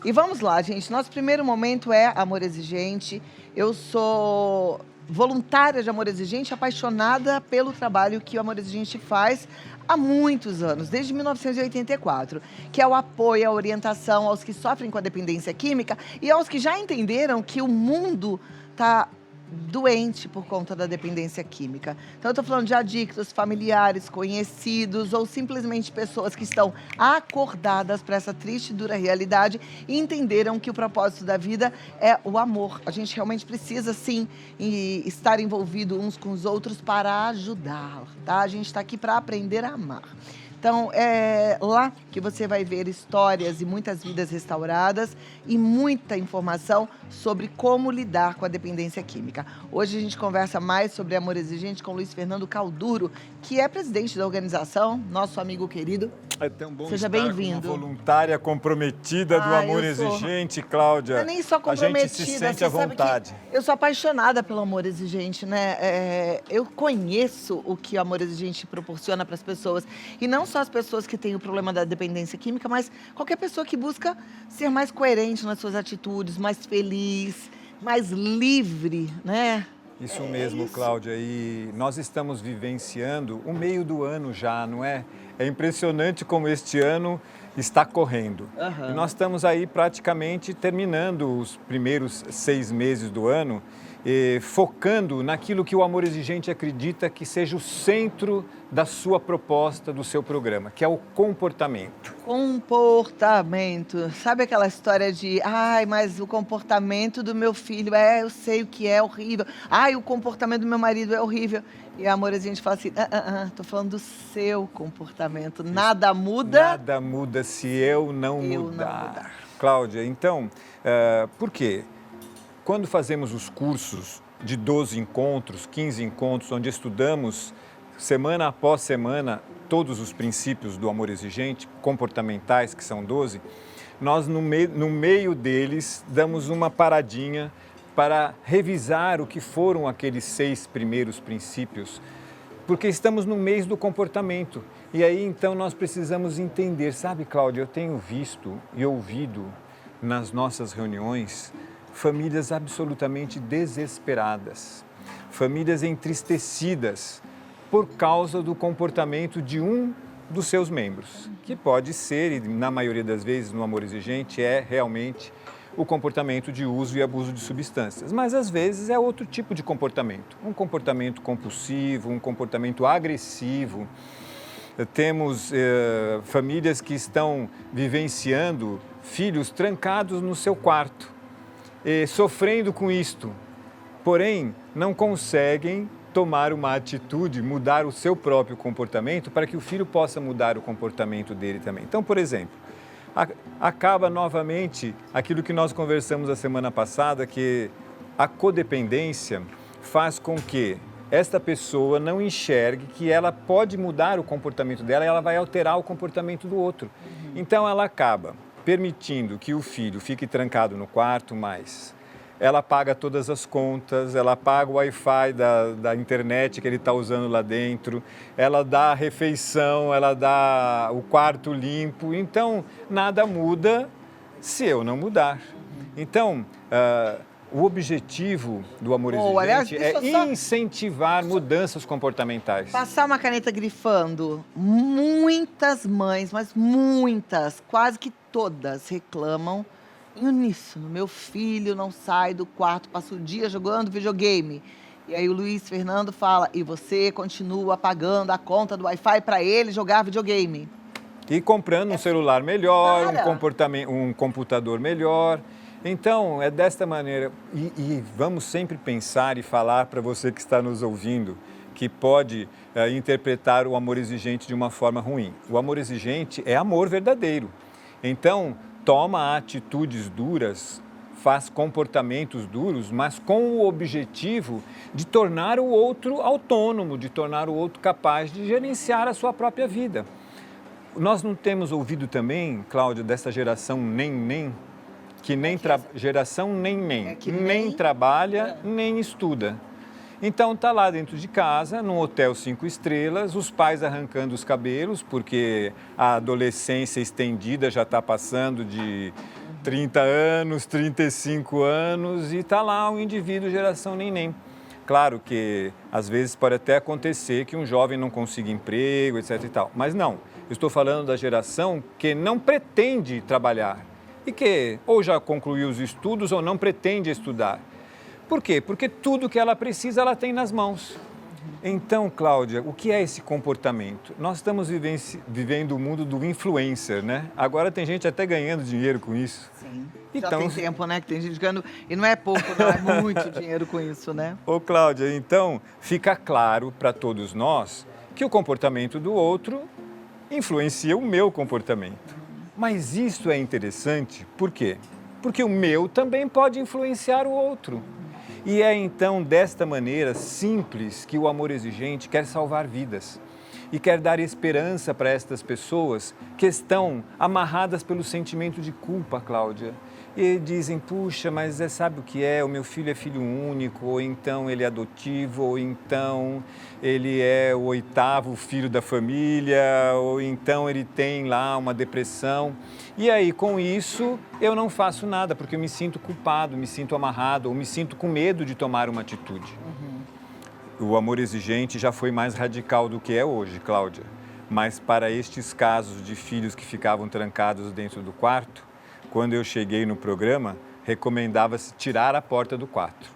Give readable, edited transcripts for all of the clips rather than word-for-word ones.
E vamos lá, gente. Nosso primeiro momento é Amor Exigente. Eu sou voluntária de Amor Exigente, apaixonada pelo trabalho que o Amor Exigente faz há muitos anos, desde 1984, que é o apoio, a orientação aos que sofrem com a dependência química e aos que já entenderam que o mundo está doente por conta da dependência química. Então, eu estou falando de adictos, familiares, conhecidos ou simplesmente pessoas que estão acordadas para essa triste e dura realidade e entenderam que o propósito da vida é o amor. A gente realmente precisa, sim, estar envolvido uns com os outros para ajudar, tá? A gente está aqui para aprender a amar. Então, é lá que você vai ver histórias e muitas vidas restauradas e muita informação sobre como lidar com a dependência química. Hoje a gente conversa mais sobre Amor Exigente com Luiz Fernando Calduro, que é presidente da organização, nosso amigo querido. É tão bom Seja estar bem-vindo. como voluntária comprometida do Amor Exigente, Cláudia. Não é nem só comprometida, a gente se sente à vontade. Eu sou apaixonada pelo Amor Exigente, né? Eu conheço o que o Amor Exigente proporciona para as pessoas. E não só as pessoas que têm o problema da dependência química, mas qualquer pessoa que busca ser mais coerente nas suas atitudes, mais feliz, mais livre, né? Isso mesmo, Cláudia. E nós estamos vivenciando o meio do ano já, não é? É impressionante como este ano está correndo. E nós estamos aí praticamente terminando os primeiros 6 meses do ano, focando naquilo que o Amor Exigente acredita que seja o centro da sua proposta, do seu programa, que é o comportamento. Comportamento. Sabe aquela história de, mas o comportamento do meu filho, eu sei o que é horrível. O comportamento do meu marido é horrível. E a Amor Exigente fala assim, tô falando do seu comportamento. Nada muda. Nada muda se eu não mudar. Cláudia, então, por quê? Quando fazemos os cursos de 12 encontros, 15 encontros, onde estudamos semana após semana todos os princípios do Amor Exigente, comportamentais, que são 12, nós no meio deles damos uma paradinha para revisar o que foram aqueles 6 primeiros princípios, porque estamos no mês do comportamento. E aí, então, nós precisamos entender. Sabe, Cláudia, eu tenho visto e ouvido nas nossas reuniões famílias absolutamente desesperadas, famílias entristecidas por causa do comportamento de um dos seus membros, que pode ser, e na maioria das vezes no Amor Exigente, é realmente o comportamento de uso e abuso de substâncias. Mas, às vezes, é outro tipo de comportamento. Um comportamento compulsivo, um comportamento agressivo. Temos famílias que estão vivenciando filhos trancados no seu quarto, sofrendo com isto. Porém, não conseguem tomar uma atitude, mudar o seu próprio comportamento para que o filho possa mudar o comportamento dele também. Então, por exemplo, acaba novamente aquilo que nós conversamos a semana passada, que a codependência faz com que esta pessoa não enxergue que ela pode mudar o comportamento dela e ela vai alterar o comportamento do outro. Então ela acaba permitindo que o filho fique trancado no quarto mais. Ela paga todas as contas, ela paga o Wi-Fi da internet que ele está usando lá dentro, ela dá a refeição, ela dá o quarto limpo. Então, nada muda se eu não mudar. Então, o objetivo do Amor Exigente é incentivar mudanças comportamentais. Passar uma caneta grifando. Muitas mães, mas muitas, quase que todas reclamam em uníssono. Meu filho não sai do quarto, passa o dia jogando videogame. E aí o Luiz Fernando fala, e você continua pagando a conta do Wi-Fi para ele jogar videogame. E comprando um celular melhor, um computador melhor. Então, é desta maneira. E vamos sempre pensar e falar para você que está nos ouvindo, que pode interpretar o Amor Exigente de uma forma ruim. O Amor Exigente é amor verdadeiro. Então, toma atitudes duras, faz comportamentos duros, mas com o objetivo de tornar o outro autônomo, de tornar o outro capaz de gerenciar a sua própria vida. Nós não temos ouvido também, Cláudia, dessa geração nem, que nem geração nem trabalha, nem estuda. Então está lá dentro de casa, num hotel 5 estrelas, os pais arrancando os cabelos, porque a adolescência estendida já está passando de 30 anos, 35 anos e está lá um indivíduo geração neném. Claro que às vezes pode até acontecer que um jovem não consiga emprego, etc e tal, mas não. Eu estou falando da geração que não pretende trabalhar e que ou já concluiu os estudos ou não pretende estudar. Por quê? Porque tudo que ela precisa, ela tem nas mãos. Então, Cláudia, o que é esse comportamento? Nós estamos vivendo o mundo do influencer, né? Agora tem gente até ganhando dinheiro com isso. Sim. Então, já tem tempo, né, que tem gente ganhando, e não é pouco, não, é muito dinheiro com isso, né? Ô, Cláudia, então fica claro para todos nós que o comportamento do outro influencia o meu comportamento. Mas isso é interessante, por quê? Porque o meu também pode influenciar o outro. E é então desta maneira simples que o amor exigente quer salvar vidas e quer dar esperança para estas pessoas que estão amarradas pelo sentimento de culpa, Cláudia. E dizem, puxa, mas sabe o que é? O meu filho é filho único, ou então ele é adotivo, ou então ele é o 8º filho da família, ou então ele tem lá uma depressão. E aí, com isso, eu não faço nada, porque eu me sinto culpado, me sinto amarrado, ou me sinto com medo de tomar uma atitude. O amor exigente já foi mais radical do que é hoje, Cláudia. Mas para estes casos de filhos que ficavam trancados dentro do quarto, quando eu cheguei no programa, recomendava-se tirar a porta do quarto.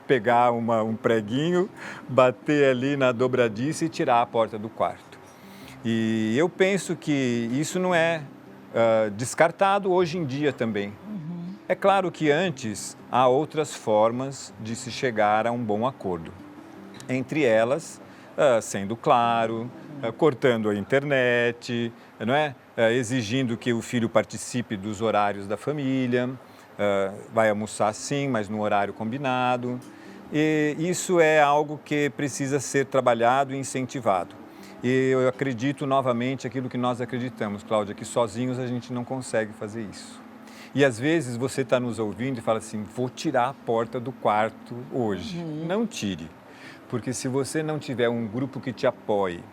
Pegar um preguinho, bater ali na dobradiça e tirar a porta do quarto. E eu penso que isso não é descartado hoje em dia também. É claro que antes há outras formas de se chegar a um bom acordo. Entre elas, sendo claro, cortando a internet, não é? Exigindo que o filho participe dos horários da família, vai almoçar sim, mas no horário combinado. E isso é algo que precisa ser trabalhado e incentivado. E eu acredito novamente aquilo que nós acreditamos, Cláudia, que sozinhos a gente não consegue fazer isso. E às vezes você está nos ouvindo e fala assim, vou tirar a porta do quarto hoje. Não tire, porque se você não tiver um grupo que te apoie,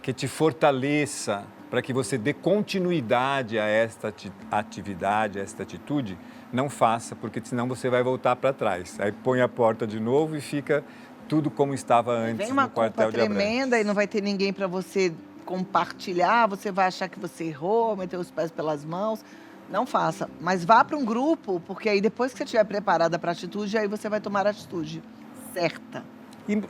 que te fortaleça para que você dê continuidade a esta atividade, a esta atitude, não faça, porque senão você vai voltar para trás. Aí põe a porta de novo e fica tudo como estava antes no quartel de Abrantes. Vem uma culpa tremenda e não vai ter ninguém para você compartilhar, você vai achar que você errou, meter os pés pelas mãos. Não faça, mas vá para um grupo, porque aí depois que você estiver preparada para a atitude, aí você vai tomar a atitude certa.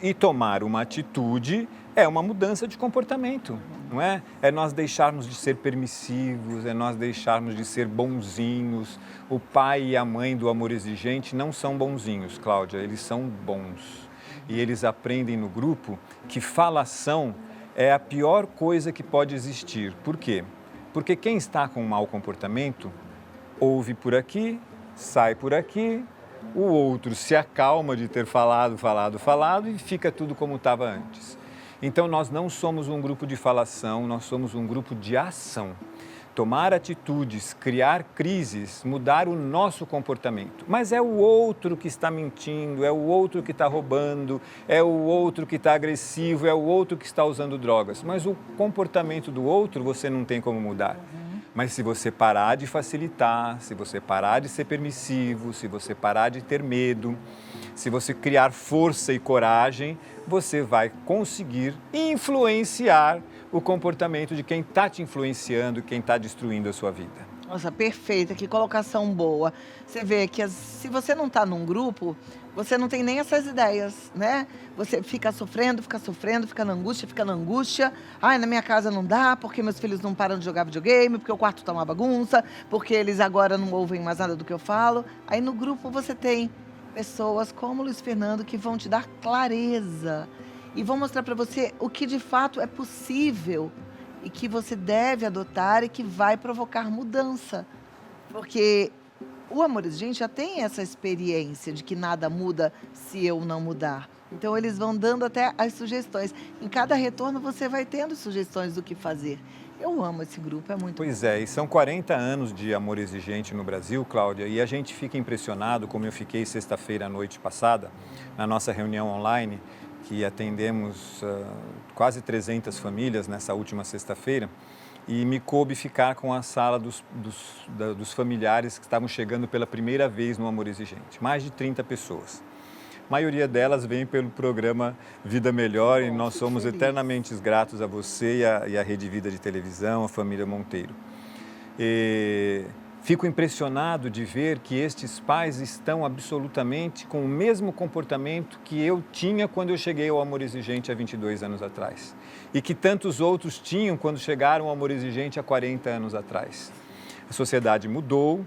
E tomar uma atitude é uma mudança de comportamento, não é? É nós deixarmos de ser permissivos, é nós deixarmos de ser bonzinhos. O pai e a mãe do amor exigente não são bonzinhos, Cláudia, eles são bons. E eles aprendem no grupo que falação é a pior coisa que pode existir. Por quê? Porque quem está com um mau comportamento, ouve por aqui, sai por aqui, o outro se acalma de ter falado e fica tudo como estava antes. Então, nós não somos um grupo de falação, nós somos um grupo de ação. Tomar atitudes, criar crises, mudar o nosso comportamento. Mas é o outro que está mentindo, é o outro que está roubando, é o outro que está agressivo, é o outro que está usando drogas. Mas o comportamento do outro você não tem como mudar. Mas se você parar de facilitar, se você parar de ser permissivo, se você parar de ter medo, se você criar força e coragem, você vai conseguir influenciar o comportamento de quem está te influenciando, quem está destruindo a sua vida. Nossa, perfeita, que colocação boa. Você vê que se você não está num grupo, você não tem nem essas ideias, né? Você fica sofrendo, fica na angústia. Ai, na minha casa não dá, porque meus filhos não param de jogar videogame, porque o quarto tá uma bagunça, porque eles agora não ouvem mais nada do que eu falo. Aí no grupo você tem pessoas como o Luiz Fernando que vão te dar clareza e vão mostrar para você o que de fato é possível e que você deve adotar e que vai provocar mudança. Porque o amor exigente já tem essa experiência de que nada muda se eu não mudar. Então, eles vão dando até as sugestões. Em cada retorno, você vai tendo sugestões do que fazer. Eu amo esse grupo, é muito Pois bom. é, e são 40 anos de amor exigente no Brasil, Cláudia, e a gente fica impressionado, como eu fiquei sexta-feira à noite passada, na nossa reunião online, que atendemos quase 300 famílias nessa última sexta-feira, e me coube ficar com a sala dos familiares que estavam chegando pela primeira vez no Amor Exigente. Mais de 30 pessoas. A maioria delas vem pelo programa Vida Melhor e nós somos eternamente gratos a você e a Rede Vida de televisão, a família Monteiro. E fico impressionado de ver que estes pais estão absolutamente com o mesmo comportamento que eu tinha quando eu cheguei ao Amor Exigente há 22 anos atrás. E que tantos outros tinham quando chegaram ao Amor Exigente há 40 anos atrás. A sociedade mudou,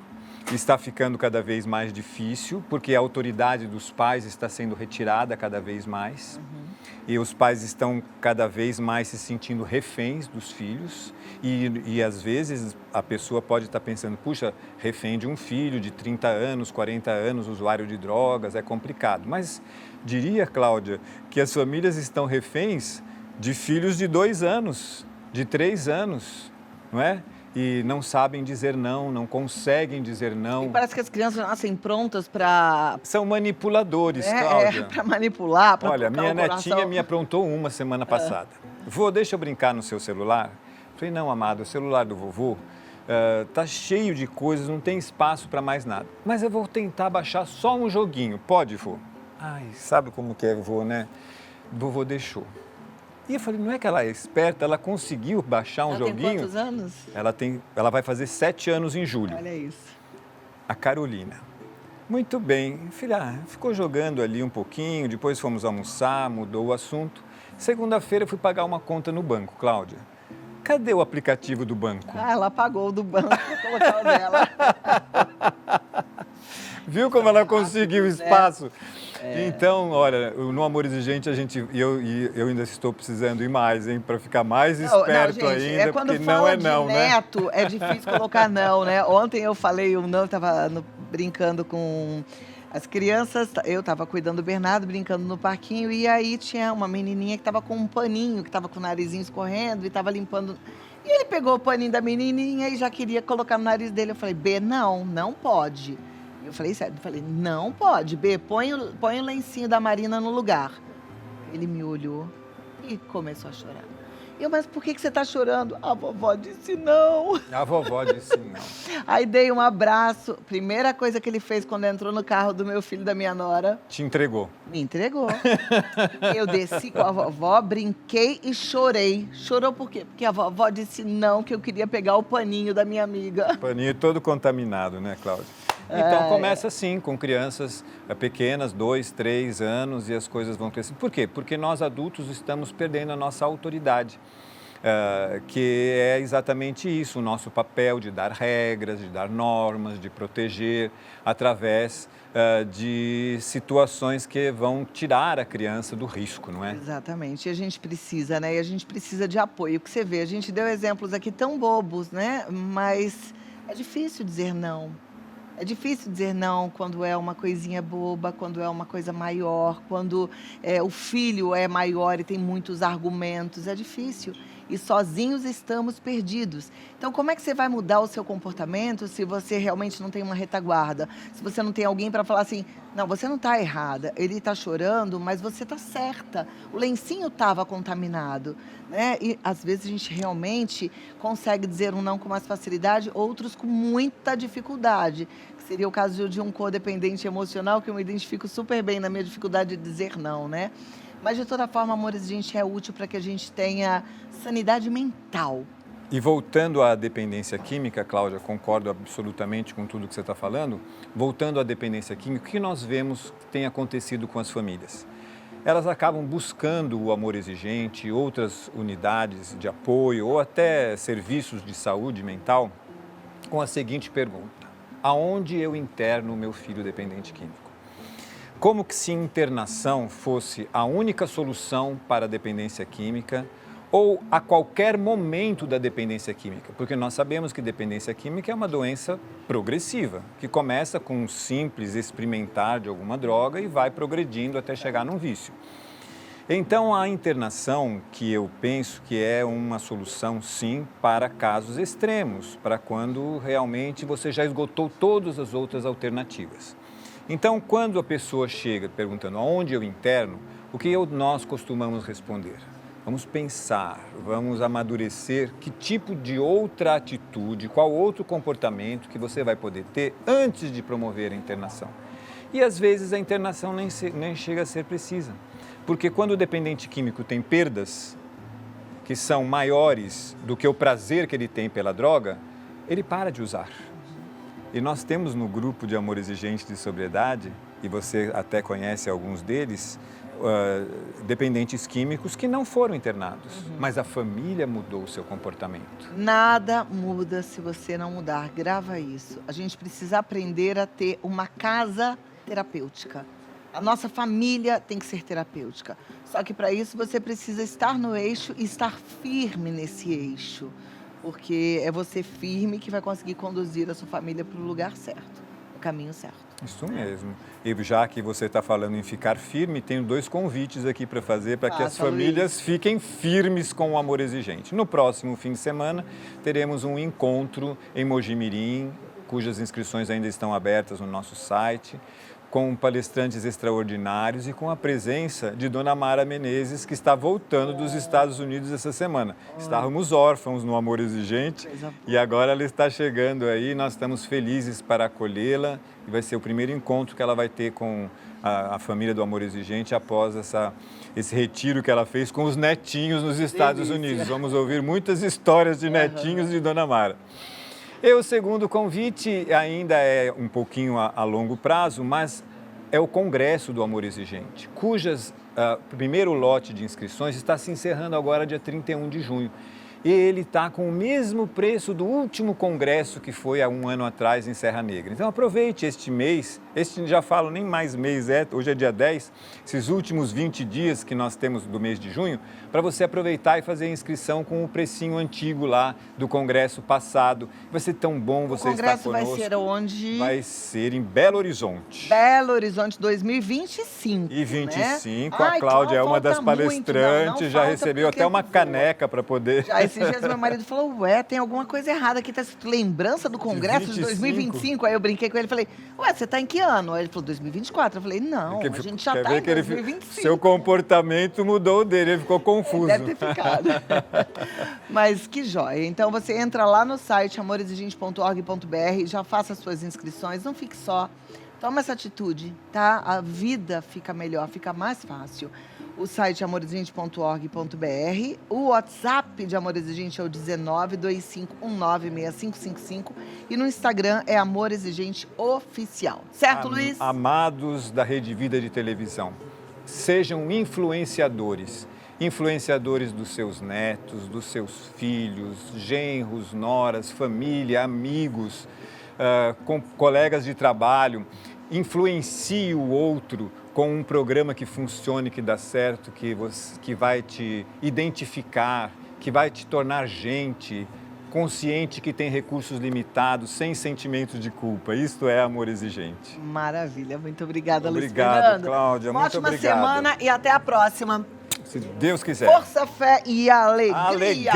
está ficando cada vez mais difícil, porque a autoridade dos pais está sendo retirada cada vez mais. E os pais estão cada vez mais se sentindo reféns dos filhos. E às vezes a pessoa pode estar pensando, puxa, refém de um filho de 30 anos, 40 anos, usuário de drogas, é complicado. Mas diria, Cláudia, que as famílias estão reféns de filhos de 2 anos, de 3 anos, não é? E não sabem dizer não, não conseguem dizer não. E parece que as crianças nascem prontas para... São manipuladores, Cláudia. Para manipular, para Olha, tocar minha o coração. netinha me aprontou uma semana passada. Vô, deixa eu brincar no seu celular? Falei, não, amado, o celular do vovô tá cheio de coisas, não tem espaço para mais nada. Mas eu vou tentar baixar só um joguinho. Pode, vô? Ai, sabe como que é, vô, né? O vovô deixou. E eu falei, não é que ela é esperta, ela conseguiu baixar um joguinho. Ela tem quantos anos? Ela vai fazer 7 anos em julho. Olha isso. A Carolina. Muito bem. Filha, ficou jogando ali um pouquinho, depois fomos almoçar, mudou o assunto. Segunda-feira eu fui pagar uma conta no banco, Cláudia. Cadê o aplicativo do banco? Ela apagou o do banco para colocar o dela. Viu como ela conseguiu espaço? Então, olha, no Amor Exigente eu ainda estou precisando ir mais, hein, para ficar mais esperto não, gente, ainda, quando porque fala não é de não, neto, né? é difícil colocar não, né? Ontem eu falei o não, estava brincando com as crianças, eu estava cuidando do Bernardo, brincando no parquinho, e aí tinha uma menininha que estava com um paninho, que estava com o narizinho escorrendo e estava limpando. E ele pegou o paninho da menininha e já queria colocar no nariz dele. Eu falei, B, não pode. Eu falei sério, não pode, B, põe o lencinho da Marina no lugar. Ele me olhou e começou a chorar. Mas por que você está chorando? A vovó disse não. A vovó disse não. Aí dei um abraço. Primeira coisa que ele fez quando entrou no carro do meu filho e da minha nora. Te entregou. Me entregou. Eu desci com a vovó, brinquei e chorei. Chorou por quê? Porque a vovó disse não, que eu queria pegar o paninho da minha amiga. Paninho todo contaminado, né, Cláudia? Então começa assim, com crianças pequenas, 2, 3 anos, e as coisas vão crescendo. Por quê? Porque nós adultos estamos perdendo a nossa autoridade, que é exatamente isso, o nosso papel de dar regras, de dar normas, de proteger através de situações que vão tirar a criança do risco, não é? Exatamente, e a gente precisa, né? E a gente precisa de apoio. O que você vê, a gente deu exemplos aqui tão bobos, né? Mas é difícil dizer não. É difícil dizer não quando é uma coisinha boba, quando é uma coisa maior, quando o filho é maior e tem muitos argumentos. É difícil. E sozinhos estamos perdidos. Então, como é que você vai mudar o seu comportamento se você realmente não tem uma retaguarda? Se você não tem alguém para falar assim, não, você não está errada, ele está chorando, mas você está certa. O lencinho estava contaminado, né? E às vezes a gente realmente consegue dizer um não com mais facilidade, outros com muita dificuldade. Que seria o caso de um codependente emocional, que eu me identifico super bem na minha dificuldade de dizer não, né? Mas, de toda forma, Amor Exigente é útil para que a gente tenha sanidade mental. E voltando à dependência química, Cláudia, concordo absolutamente com tudo que você está falando. Voltando à dependência química, o que nós vemos que tem acontecido com as famílias? Elas acabam buscando o Amor Exigente, outras unidades de apoio ou até serviços de saúde mental com a seguinte pergunta: aonde eu interno o meu filho dependente químico? Como que se internação fosse a única solução para a dependência química ou a qualquer momento da dependência química? Porque nós sabemos que dependência química é uma doença progressiva, que começa com um simples experimentar de alguma droga e vai progredindo até chegar num vício. Então, a internação, que eu penso que é uma solução, sim, para casos extremos, para quando realmente você já esgotou todas as outras alternativas. Então, quando a pessoa chega perguntando aonde eu interno, o que nós costumamos responder? Vamos pensar, vamos amadurecer que tipo de outra atitude, qual outro comportamento que você vai poder ter antes de promover a internação. E às vezes a internação nem chega a ser precisa, porque quando o dependente químico tem perdas que são maiores do que o prazer que ele tem pela droga, ele para de usar. E nós temos no grupo de Amor Exigente de Sobriedade, e você até conhece alguns deles, dependentes químicos que não foram internados, mas a família mudou o seu comportamento. Nada muda se você não mudar, grava isso. A gente precisa aprender a ter uma casa terapêutica. A nossa família tem que ser terapêutica. Só que para isso você precisa estar no eixo e estar firme nesse eixo. Porque é você firme que vai conseguir conduzir a sua família para o lugar certo, o caminho certo. Isso mesmo. E já que você está falando em ficar firme, tenho 2 convites aqui para fazer para que as famílias fiquem firmes com o Amor Exigente. No próximo fim de semana, teremos um encontro em Mogi Mirim, cujas inscrições ainda estão abertas no nosso site, com palestrantes extraordinários e com a presença de Dona Mara Menezes, que está voltando dos Estados Unidos essa semana. Estávamos órfãos no Amor Exigente e agora ela está chegando aí, nós estamos felizes para acolhê-la e vai ser o primeiro encontro que ela vai ter com a família do Amor Exigente após esse retiro que ela fez com os netinhos nos Estados Unidos. Vamos ouvir muitas histórias de netinhos de Dona Mara. E o segundo convite ainda é um pouquinho a longo prazo, mas é o Congresso do Amor Exigente, cujas primeiro lote de inscrições está se encerrando agora dia 31 de junho. E ele está com o mesmo preço do último congresso que foi há um ano atrás em Serra Negra. Então aproveite este mês, já falo nem mais mês, hoje é dia 10, esses últimos 20 dias que nós temos do mês de junho, para você aproveitar e fazer a inscrição com o precinho antigo lá do congresso passado. Vai ser tão bom você estar conosco. O congresso vai ser onde? Vai ser em Belo Horizonte. Belo Horizonte 2025. E 25, né? A Cláudia então é uma das palestrantes, muito, não já recebeu até uma caneca para poder... Esses dias meu marido falou, tem alguma coisa errada aqui, tá escrito lembrança do Congresso de 2025. Aí eu brinquei com ele e falei, você tá em que ano? Aí ele falou, 2024. Eu falei, não, a gente já tá em 2025. Seu comportamento mudou dele, ele ficou confuso. Deve ter ficado. Mas que joia. Então você entra lá no site amoresexigente.org.br, já faça as suas inscrições, não fique só. Toma essa atitude, tá? A vida fica melhor, fica mais fácil. O site é amoresexigente.org.br. O WhatsApp de Amor Exigente é o 1925196555. E no Instagram é Amor Exigente Oficial. Certo, Luiz? Amados da Rede Vida de televisão, sejam influenciadores. Influenciadores dos seus netos, dos seus filhos, genros, noras, família, amigos, com colegas de trabalho. Influencie o outro com um programa que funcione, que dá certo, que vai te identificar, que vai te tornar gente, consciente que tem recursos limitados, sem sentimento de culpa. Isto é Amor Exigente. Maravilha. Muito obrigada, Luiz Fernando. Obrigado, Cláudia. Muito obrigado. Ótima semana e até a próxima. Se Deus quiser. Força, fé e alegria. Alegria.